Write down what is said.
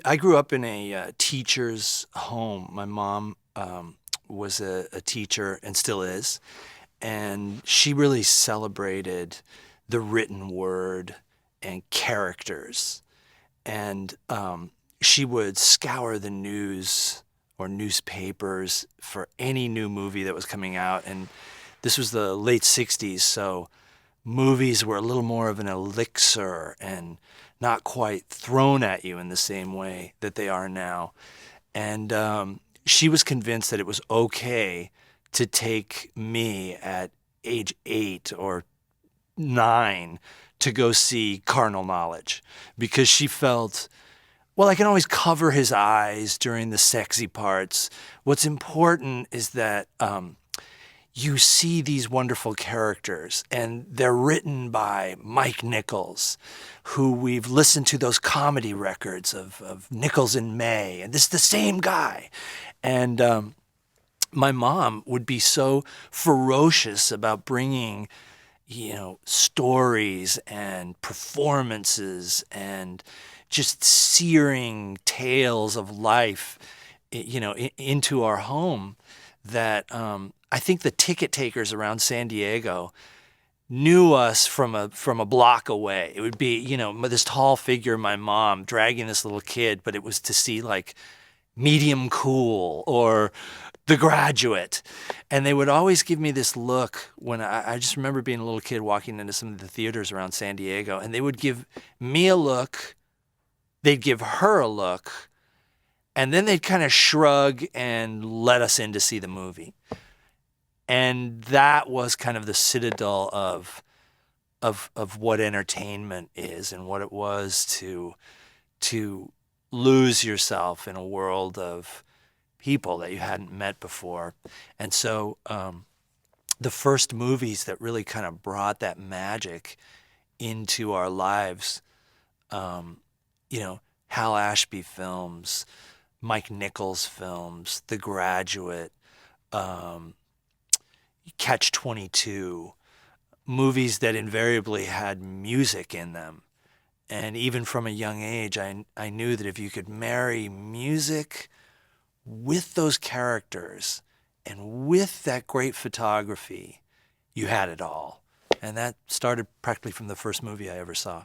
I grew up in a teacher's home. My mom was a teacher and still is, and she really celebrated the written word and characters. And she would scour the news or newspapers for any new movie that was coming out. And this was the late 60s, so movies were a little more of an elixir and not quite thrown at you in the same way that they are now. And she was convinced that it was okay to take me at age 8 or 9 to go see Carnal Knowledge because she felt, well, I can always cover his eyes during the sexy parts. What's important is that you see these wonderful characters, and they're written by Mike Nichols, who we've listened to those comedy records of Nichols and May, and this is the same guy. And my mom would be so ferocious about bringing, stories and performances and just searing tales of life, into our home that I think the ticket takers around San Diego knew us from a block away. It would be, this tall figure, my mom, dragging this little kid, but it was to see like Medium Cool or The Graduate. And they would always give me this look when I just remember being a little kid walking into some of the theaters around San Diego, and they would give me a look, they'd give her a look, and then they'd kind of shrug and let us in to see the movie. And that was kind of the citadel of what entertainment is and what it was to lose yourself in a world of people that you hadn't met before. And so the first movies that really kind of brought that magic into our lives, Hal Ashby films, Mike Nichols films, The Graduate, Catch 22, movies that invariably had music in them. And even from a young age, I knew that if you could marry music with those characters and with that great photography, you had it all. And that started practically from the first movie I ever saw.